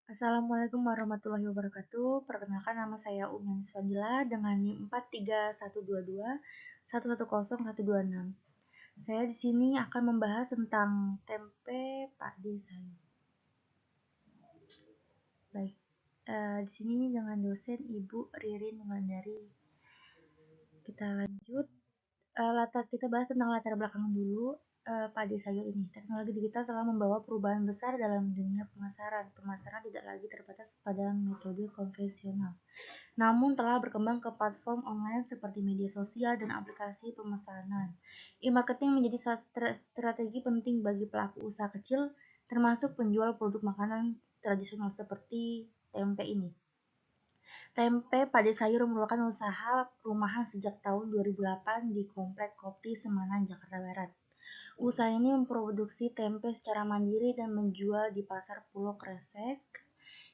Assalamualaikum warahmatullahi wabarakatuh. Perkenalkan nama saya Umin Swanjila dengan NIM 43122110126. Saya di sini akan membahas tentang tempe padi sayur. Baik, di sini dengan dosen Ibu Ririn Wulandari. Kita lanjut. Kita bahas tentang latar belakang dulu. Padi sayur ini, teknologi digital telah membawa perubahan besar dalam dunia pemasaran. Pemasaran tidak lagi terbatas pada metode konvensional, namun telah berkembang ke platform online seperti media sosial dan aplikasi pemesanan. E-marketing menjadi strategi penting bagi pelaku usaha kecil, termasuk penjual produk makanan tradisional seperti tempe ini. Tempe padi sayur merupakan usaha rumahan sejak tahun 2008 di Komplek Kopti Semanan, Jakarta Barat. Usaha ini memproduksi tempe secara mandiri dan menjual di Pasar Pulau Kresek.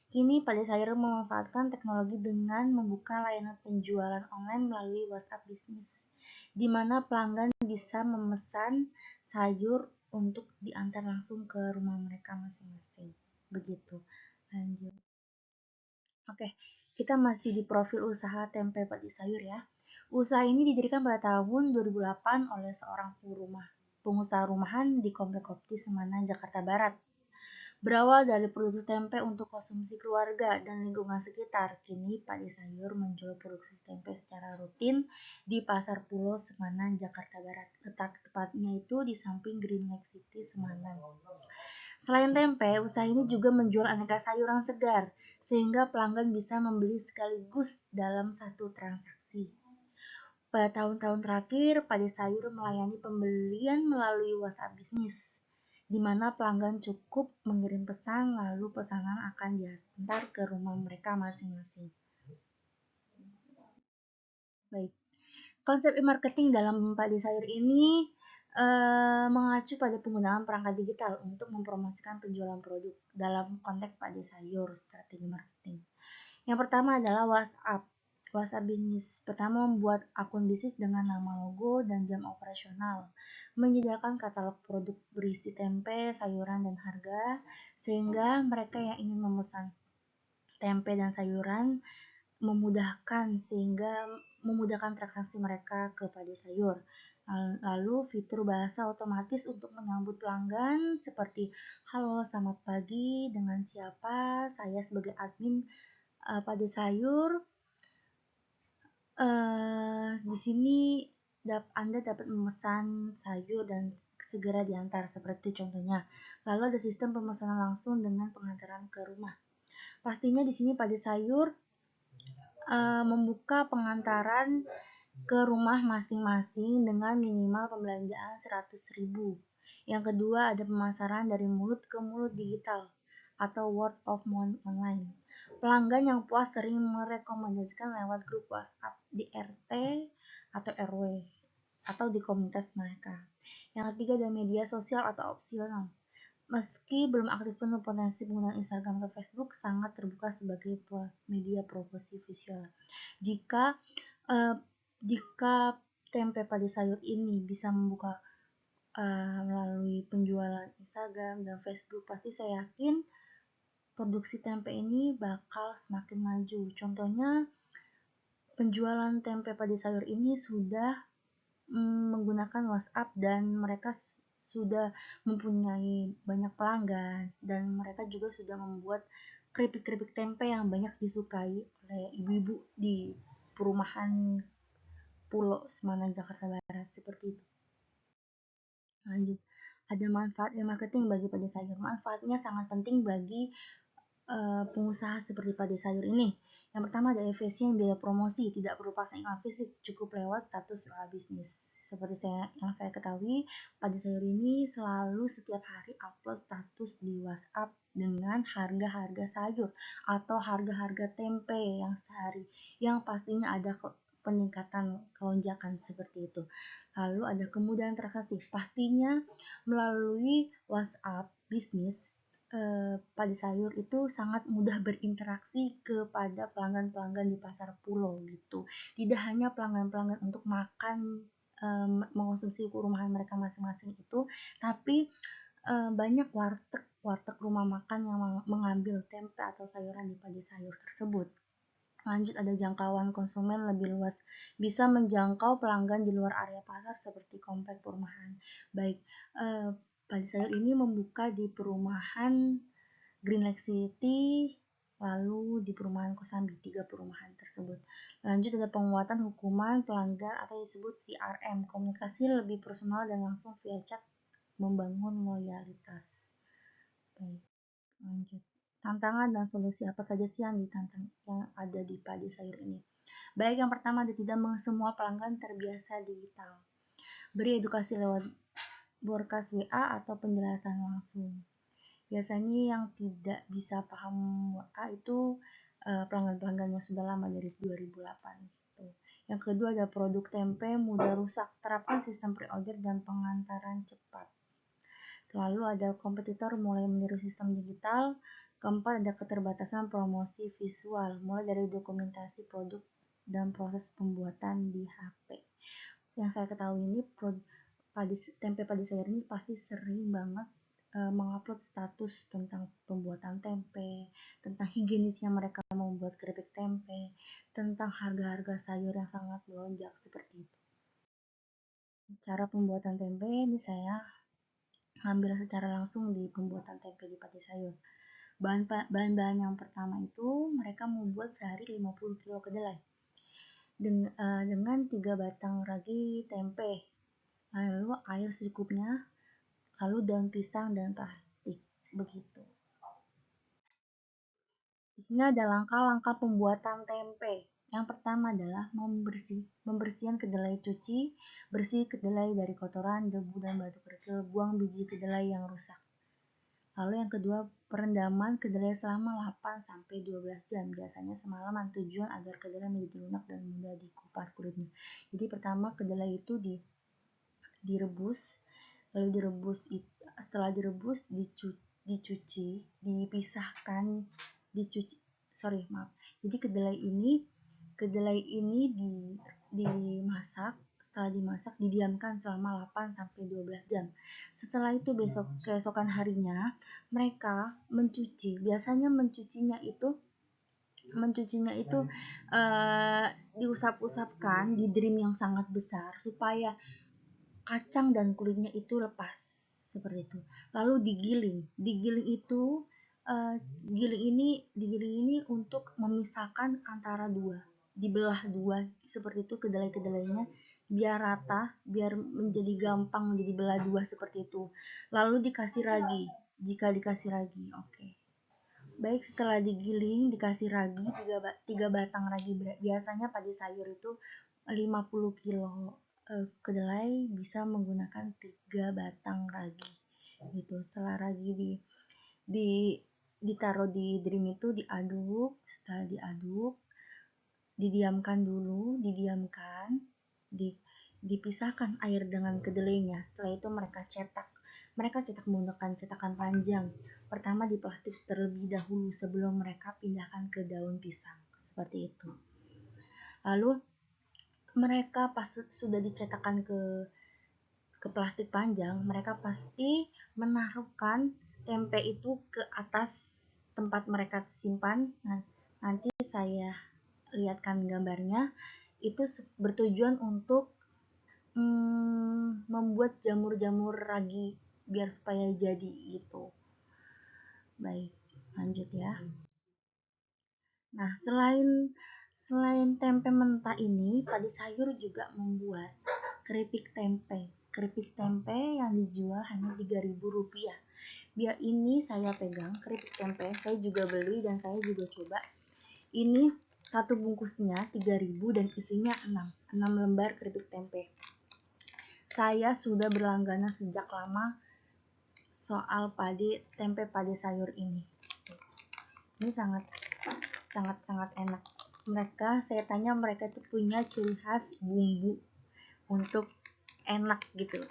Kini Padi Sayur memanfaatkan teknologi dengan membuka layanan penjualan online melalui WhatsApp Bisnis, di mana pelanggan bisa memesan sayur untuk diantar langsung ke rumah mereka masing-masing. Begitu. Lanjut. Oke, kita masih di profil usaha tempe padi sayur ya. Usaha ini didirikan pada tahun 2008 oleh seorang pengusaha rumahan di Komplek Kopti Semanan, Jakarta Barat. Berawal dari produksi tempe untuk konsumsi keluarga dan lingkungan sekitar, kini Padi Sayur menjual produksi tempe secara rutin di Pasar Pulau Semanan, Jakarta Barat. Letak tepatnya itu di samping Green Lake City, Semanan. Selain tempe, usaha ini juga menjual aneka sayuran segar, sehingga pelanggan bisa membeli sekaligus dalam satu transaksi. Pada tahun-tahun terakhir, Padi Sayur melayani pembelian melalui WhatsApp Bisnis, di mana pelanggan cukup mengirim pesan lalu pesanan akan diantar ke rumah mereka masing-masing. Baik, konsep e-marketing dalam Padi Sayur ini mengacu pada penggunaan perangkat digital untuk mempromosikan penjualan produk dalam konteks Padi Sayur strategi marketing. Yang pertama adalah WhatsApp. WhatsApp Bisnis pertama membuat akun bisnis dengan nama, logo, dan jam operasional, menyediakan katalog produk berisi tempe, sayuran, dan harga, sehingga mereka yang ingin memesan tempe dan sayuran memudahkan transaksi mereka ke Padi Sayur. Lalu fitur bahasa otomatis untuk menyambut pelanggan seperti halo selamat pagi, dengan siapa, saya sebagai admin Padi Sayur. Di sini Anda dapat memesan sayur dan segera diantar seperti contohnya. Lalu ada sistem pemesanan langsung dengan pengantaran ke rumah. Pastinya di sini Padi Sayur membuka pengantaran ke rumah masing-masing dengan minimal pembelanjaan 100.000. Yang kedua ada pemasaran dari mulut ke mulut digital atau word of mouth online. Pelanggan yang puas sering merekomendasikan lewat grup WhatsApp di RT atau RW atau di komunitas mereka. Yang ketiga ada media sosial atau opsional. Meski belum aktif penuh, potensi penggunaan Instagram atau Facebook sangat terbuka sebagai media promosi visual. Jika tempe padi sayur ini bisa membuka melalui penjualan Instagram dan Facebook, pasti saya yakin produksi tempe ini bakal semakin maju. Contohnya, penjualan tempe padi sayur ini sudah menggunakan WhatsApp dan mereka sudah mempunyai banyak pelanggan, dan mereka juga sudah membuat keripik-keripik tempe yang banyak disukai oleh ibu-ibu di perumahan Pulau Semanan, Jakarta Barat, seperti itu. Lanjut, ada manfaat e-marketing bagi Padi Sayur. Manfaatnya sangat penting bagi pengusaha seperti Padi Sayur ini. Yang pertama ada efisien biaya promosi, tidak perlu pasang iklan fisik, cukup lewat status WA bisnis. Seperti yang saya ketahui, Padi Sayur ini selalu setiap hari upload status di WhatsApp dengan harga-harga sayur atau harga-harga tempe yang sehari, yang pastinya ada peningkatan lonjakan seperti itu. Lalu ada kemudahan transaksi, pastinya melalui WhatsApp bisnis Padi Sayur itu sangat mudah berinteraksi kepada pelanggan-pelanggan di pasar pulau gitu. Tidak hanya pelanggan-pelanggan untuk makan mengonsumsi rumahan mereka masing-masing itu, tapi banyak warteg warteg rumah makan yang mengambil tempe atau sayuran di padi sayur tersebut. Lanjut, ada jangkauan konsumen lebih luas, bisa menjangkau pelanggan di luar area pasar seperti komplek perumahan. Baik, padi sayur ini membuka di perumahan Green Lake City, lalu di perumahan Kosambi, 3 perumahan tersebut. Lanjut, ada penguatan hukuman pelanggar atau disebut CRM, komunikasi lebih personal dan langsung via chat, membangun loyalitas. Baik, lanjut. Tantangan dan solusi apa saja sih yang ada di padi sayur ini? Baik, yang pertama, tidak semua pelanggan terbiasa digital. Beri edukasi lewat broadcast WA atau penjelasan langsung. Biasanya yang tidak bisa paham WA itu pelanggan-pelanggan yang sudah lama dari 2008 gitu. Yang kedua, ada produk tempe mudah rusak. Terapkan sistem pre-order dan pengantaran cepat. Lalu ada kompetitor mulai meniru sistem digital. Keempat, ada keterbatasan promosi visual, mulai dari dokumentasi produk dan proses pembuatan di HP. Yang saya ketahui ini tempe padi sayur ini pasti sering banget mengupload status tentang pembuatan tempe, tentang higienisnya mereka membuat keripik tempe, tentang harga-harga sayur yang sangat melonjak seperti itu. Cara pembuatan tempe ini saya ambil secara langsung di pembuatan tempe di padi sayur. Bahan-bahan yang pertama itu mereka membuat sehari 50 kilo kedelai dengan 3 batang ragi tempe, lalu air secukupnya, lalu daun pisang dan plastik, begitu. Di sini ada langkah-langkah pembuatan tempe. Yang pertama adalah membersihkan kedelai, cuci bersih kedelai dari kotoran, debu, dan batu kerikil, buang biji kedelai yang rusak. Lalu yang kedua, perendaman kedelai selama 8-12 jam, biasanya semalaman, tujuan agar kedelai menjadi lunak dan mudah dikupas kulitnya. Jadi pertama kedelai itu direbus, lalu setelah direbus dicuci, dipisahkan, jadi kedelai ini dimasak. Setelah dimasak, didiamkan selama 8-12 jam. Setelah itu keesokan harinya mereka mencuci. Biasanya mencucinya itu diusap-usapkan di drim yang sangat besar supaya kacang dan kulitnya itu lepas seperti itu. Lalu digiling ini untuk memisahkan antara dibelah dua seperti itu kedelainya, biar rata, biar menjadi gampang menjadi belah dua seperti itu. Lalu dikasih ragi, jika dikasih ragi, oke. Baik, setelah digiling dikasih ragi 3 batang ragi. Biasanya padi sayur itu 50 kilo kedelai bisa menggunakan 3 batang ragi gitu. Setelah ragi ditaruh di drim itu, diaduk. Setelah diaduk, dipisahkan air dengan kedelainya. Setelah itu mereka cetak menggunakan cetakan panjang. Pertama di plastik terlebih dahulu sebelum mereka pindahkan ke daun pisang seperti itu. Lalu mereka pas sudah dicetakkan ke plastik panjang, mereka pasti menaruhkan tempe itu ke atas tempat mereka simpan. Nanti saya lihatkan gambarnya. Itu bertujuan untuk membuat jamur-jamur ragi biar supaya jadi gitu. Baik, lanjut ya. Nah, selain tempe mentah ini, padi sayur juga membuat keripik tempe. Keripik tempe yang dijual hanya Rp3.000. Biar ini saya pegang keripik tempe, saya juga beli dan saya juga coba. Ini satu bungkusnya 3.000 dan isinya 6 lembar keripik tempe. Saya sudah berlangganan sejak lama soal tempe padi sayur ini. Ini sangat enak. Saya tanya mereka itu punya ciri khas bumbu untuk enak gitu,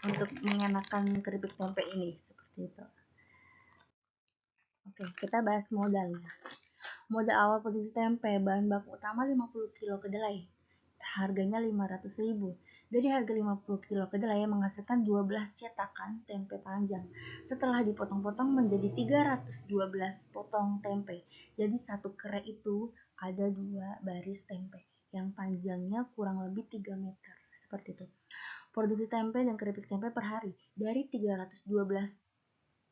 untuk mengenakan keripik tempe ini seperti itu. Oke, kita bahas modalnya. Modal awal produksi tempe, bahan baku utama 50 kilo kedelai, harganya 500.000. Dari harga 50 kilo kedelai menghasilkan 12 cetakan tempe panjang. Setelah dipotong-potong menjadi 312 potong tempe. Jadi satu kere itu ada 2 baris tempe yang panjangnya kurang lebih 3 meter. Seperti itu. Produksi tempe dan keripik tempe per hari dari 312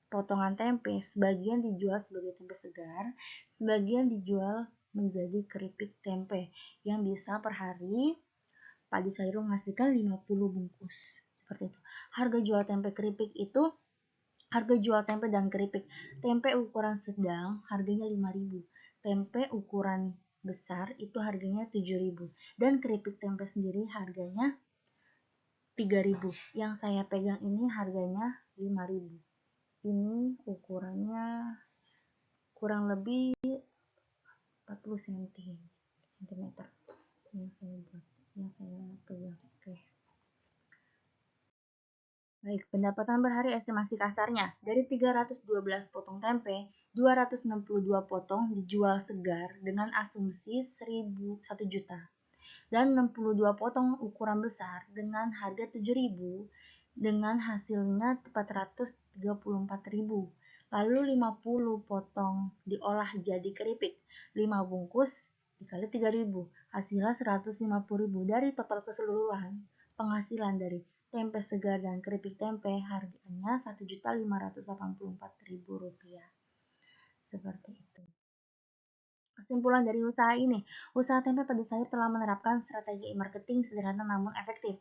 potongan tempe, sebagian dijual sebagai tempe segar, sebagian dijual menjadi keripik tempe yang bisa per hari Padi Sayur menghasilkan 50 bungkus. Seperti itu. Harga jual tempe keripik itu harga jual tempe dan keripik. Tempe ukuran sedang harganya 5.000. Tempe ukuran besar itu harganya 7.000. Dan keripik tempe sendiri harganya 3.000. Yang saya pegang ini harganya 5.000. Ini ukurannya kurang lebih 40 cm yang saya pegang. Oke. Baik, pendapatan per hari estimasi kasarnya dari 312 potong tempe, 262 potong dijual segar dengan asumsi 1 juta dan 62 potong ukuran besar dengan harga 7.000 dengan hasilnya 434.000. Lalu 50 potong diolah jadi keripik, 5 bungkus dikali 3.000, hasilnya 150.000. Dari total keseluruhan penghasilan dari tempe segar dan keripik tempe harganya Rp1.584.000. Seperti itu. Kesimpulan dari usaha ini, usaha tempe Padi Sayur telah menerapkan strategi marketing sederhana namun efektif,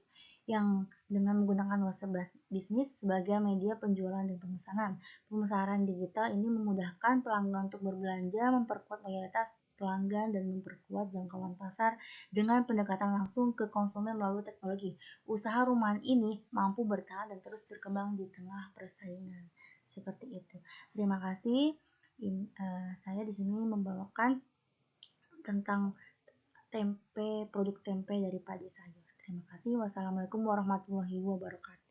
yang dengan menggunakan WhatsApp bisnis sebagai media penjualan dan pemesanan. Pemasaran digital ini memudahkan pelanggan untuk berbelanja, memperkuat loyalitas pelanggan, dan memperkuat jangkauan pasar dengan pendekatan langsung ke konsumen melalui teknologi. Usaha rumahan ini mampu bertahan dan terus berkembang di tengah persaingan. Seperti itu. Terima kasih. Saya di sini membawakan tentang produk tempe dari Padi Sayur. Terima kasih. Wassalamualaikum warahmatullahi wabarakatuh.